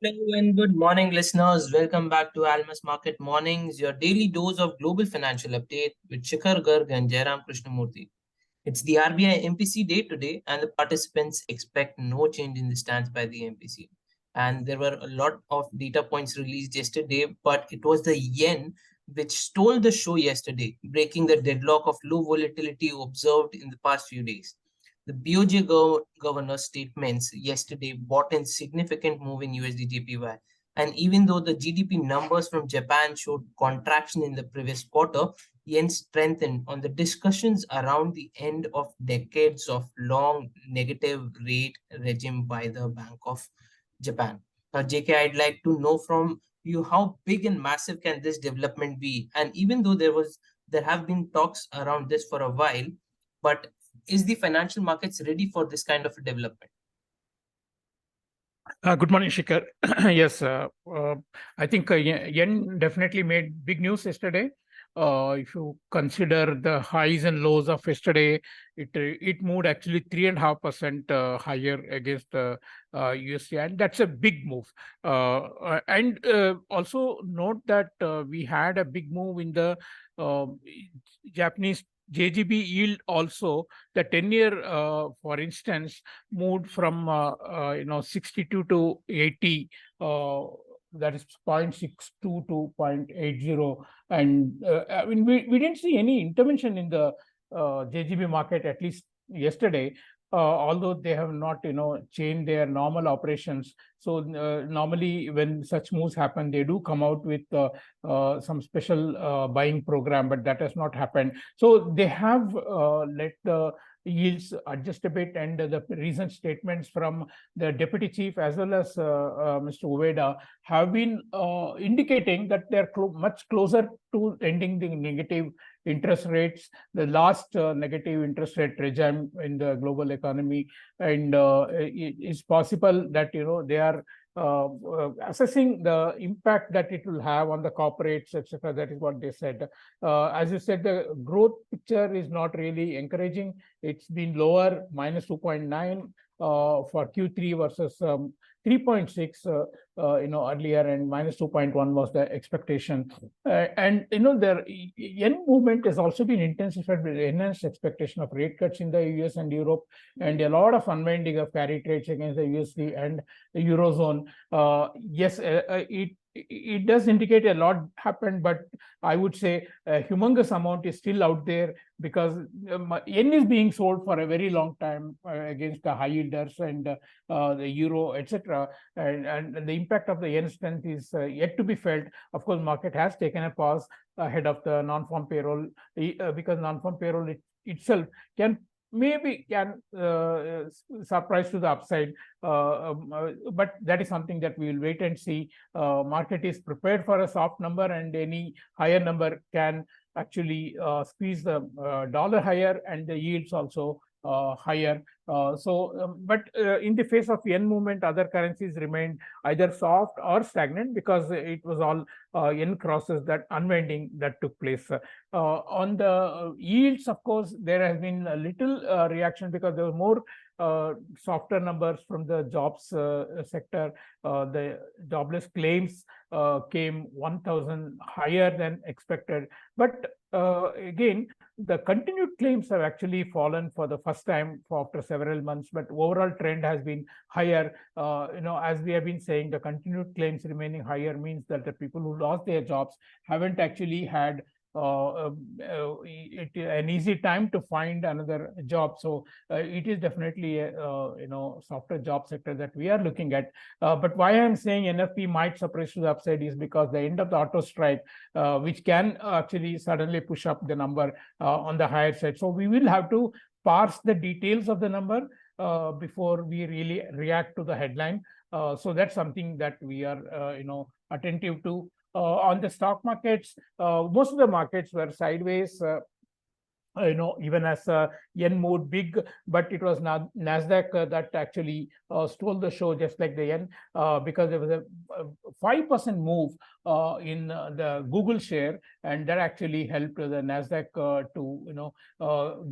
Hello and good morning, listeners. Welcome back to Almus Market Mornings, your daily dose of global financial update with Shikhar Garg and Jayaram Krishnamurthy. It's the RBI MPC day today, and the participants expect no change in the stance by the MPC. And there were a lot of data points released yesterday, but it was the yen which stole the show yesterday, breaking the deadlock of low volatility observed in the past few days. The BOJ governor's statements yesterday brought in significant move in USD JPY. And even though the GDP numbers from Japan showed contraction in the previous quarter, yen strengthened on the discussions around the end of decades of long negative rate regime by the Bank of Japan. Now, JK, I'd like to know from you how big and massive can this development be? And even though there have been talks around this for a while, but is the financial markets ready for this kind of a development? Good morning, Shikhar. Yes, I think yen definitely made big news yesterday. If you consider the highs and lows of yesterday, it moved actually 3.5% higher against the USD, and that's a big move. And also note that we had a big move in the uh, Japanese JGB yield also. The 10-year, for instance, moved from 62 to 80. That is 0.62 to 0.80, and I mean we didn't see any intervention in the JGB market, at least yesterday, although they have not changed their normal operations. So normally when such moves happen, they do come out with some special buying program, but that has not happened. So they have let the yields adjust a bit, and the recent statements from the deputy chief as well as Mr. Ueda have been indicating that they're much closer to ending the negative interest rates, the last negative interest rate regime in the global economy, and it's possible that they are assessing the impact that it will have on the corporates, etc. That is what they said. As you said, the growth picture is not really encouraging. It's been lower, minus 2.9 for Q3 versus 3.6 earlier, and minus 2.1 was the expectation. And the yen movement has also been intensified with enhanced expectation of rate cuts in the US and Europe, and a lot of unwinding of carry trades against the USD and the Eurozone. Yes, it does indicate a lot happened, but I would say a humongous amount is still out there, because yen is being sold for a very long time against the high yielders and the euro, etc. And the impact of the yen strength is yet to be felt. Of course, market has taken a pause ahead of the non-farm payroll, because non-farm payroll itself can surprise to the upside, but that is something that we will wait and see. Market is prepared for a soft number, and any higher number can actually squeeze the dollar higher and the yields also higher. But in the face of yen movement, other currencies remained either soft or stagnant, because it was all yen crosses, that unwinding that took place. On the yields, of course, there has been a little reaction, because there were more softer numbers from the jobs sector. The jobless claims came 1,000 higher than expected. But again, the continued claims have actually fallen for the first time after several months, but overall trend has been higher. As we have been saying, the continued claims remaining higher means that the people who lost their jobs haven't actually had an easy time to find another job. So it is definitely a softer job sector that we are looking at. But why I'm saying NFP might surprise to the upside is because the end of the auto strike, which can actually suddenly push up the number on the higher side. So we will have to parse the details of the number before we really react to the headline. So that's something that we are attentive to. On the stock markets, most of the markets were sideways. Even as yen moved big, but it was Nasdaq that actually stole the show, just like the yen, because there was a 5% move in the Google share, and that actually helped the Nasdaq to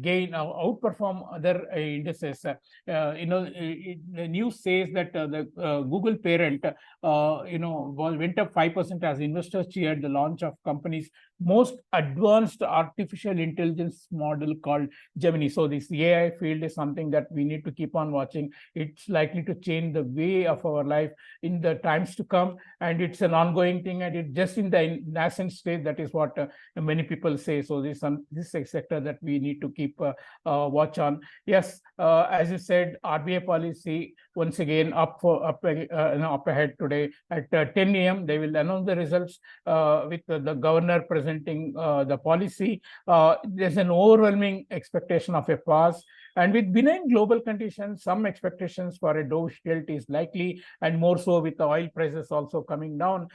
gain outperform other indices. The news says that the Google parent went up 5% as investors cheered the launch of company's most advanced artificial intelligence model called Gemini. So this AI field is something that we need to keep on watching. It's likely to change the way of our life in the times to come, and it's an ongoing thing, and it's just in the nascent stage. That is what many people say. So this is a sector that we need to keep watch on. Yes, as you said, RBI policy once again up ahead today at 10 a.m. They will announce the results with the governor presenting the policy. There's an overwhelming expectation of a pass. And with benign global conditions, some expectations for a dovish tilt is likely, and more so with the oil prices also coming down.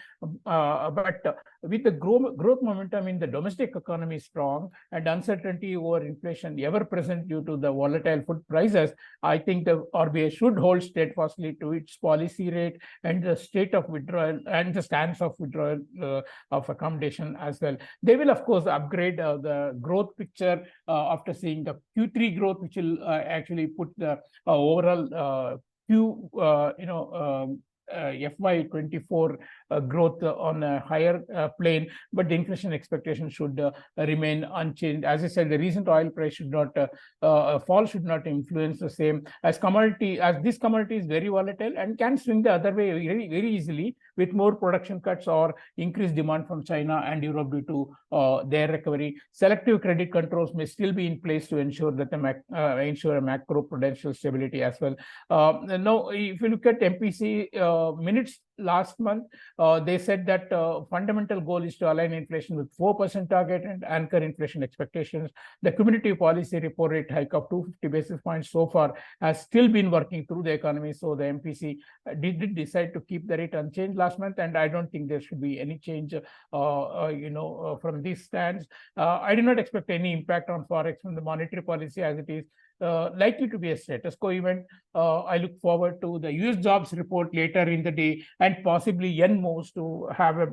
But with the growth momentum in the domestic economy strong and uncertainty over inflation ever present due to the volatile food prices, I think the RBI should hold steadfastly to its policy rate and the state of withdrawal and the stance of withdrawal of accommodation as well. They will, of course, upgrade the growth picture after seeing the Q3 growth, which will actually put the overall FY24 growth on a higher plane, but the inflation expectation should remain unchanged. As I said, the recent oil price should not fall, should not influence the same, as this commodity is very volatile and can swing the other way very, very easily with more production cuts or increased demand from China and Europe due to their recovery. Selective credit controls may still be in place to ensure that ensure a macro-prudential stability as well. Now, if you look at MPC minutes last month, they said that fundamental goal is to align inflation with 4% target and anchor inflation expectations. The cumulative policy repo rate hike of 250 basis points so far has still been working through the economy. So the MPC did decide to keep the rate unchanged last month, and I don't think there should be any change from this stance. I do not expect any impact on Forex from the monetary policy, as it is likely to be a status quo event. I look forward to the US jobs report later in the day, and possibly yen moves to have a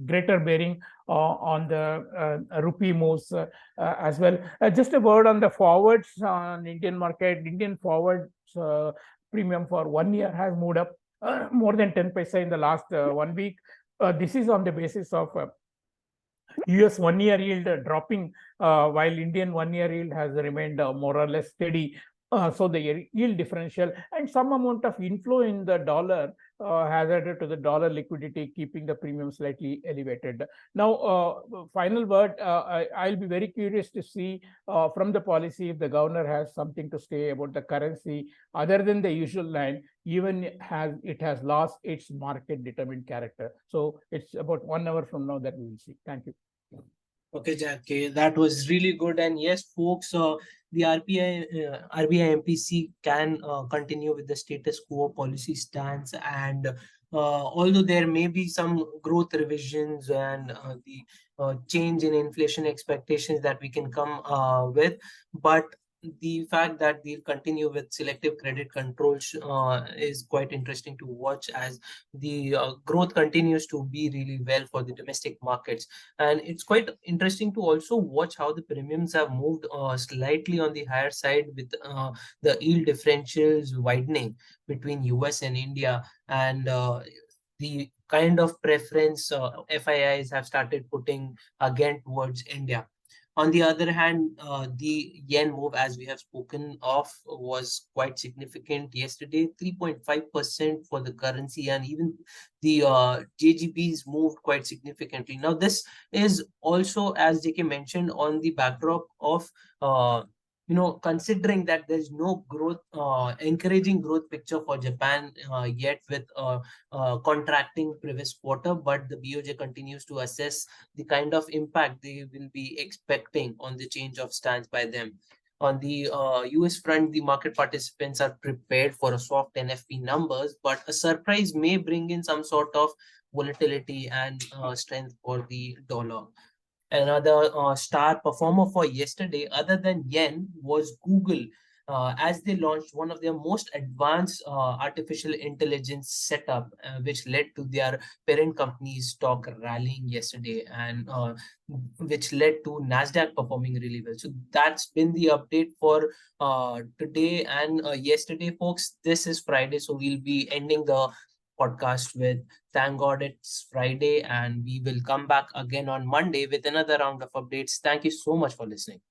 greater bearing on the rupee moves as well. Just a word on the forwards on Indian market. Indian forwards premium for 1 year has moved up more than 10 paisa in the last 1 week. This is on the basis of US 1-year yield dropping, while Indian 1-year yield has remained more or less steady. So the yield differential and some amount of inflow in the dollar has added to the dollar liquidity, keeping the premium slightly elevated. Now, final word, I'll be very curious to see from the policy if the governor has something to say about the currency other than the usual line, even it has lost its market determined character. So it's about 1 hour from now that we will see. Thank you. Okay, Jack, that was really good. And yes, folks, the RBI MPC can continue with the status quo policy stance. And although there may be some growth revisions and the change in inflation expectations that we can come with, but the fact that they'll continue with selective credit controls is quite interesting to watch, as the growth continues to be really well for the domestic markets. And it's quite interesting to also watch how the premiums have moved slightly on the higher side, with the yield differentials widening between US and India, and the kind of preference FIIs have started putting again towards India. On the other hand, the yen move, as we have spoken of, was quite significant yesterday, 3.5% for the currency, and even the JGBs moved quite significantly. Now, this is also, as JK mentioned, on the backdrop of considering that there's no growth, encouraging growth picture for Japan yet, with contracting previous quarter, but the BOJ continues to assess the kind of impact they will be expecting on the change of stance by them. On the US front, the market participants are prepared for a soft NFP numbers, but a surprise may bring in some sort of volatility and strength for the dollar. Another star performer for yesterday, other than yen, was Google. as they launched one of their most advanced artificial intelligence setup, which led to their parent company's stock rallying yesterday, and which led to Nasdaq performing really well. So that's been the update for today and yesterday, folks. This is Friday, so we'll be ending the podcast with thank God it's Friday, and we will come back again on Monday with another round of updates. Thank you so much for listening.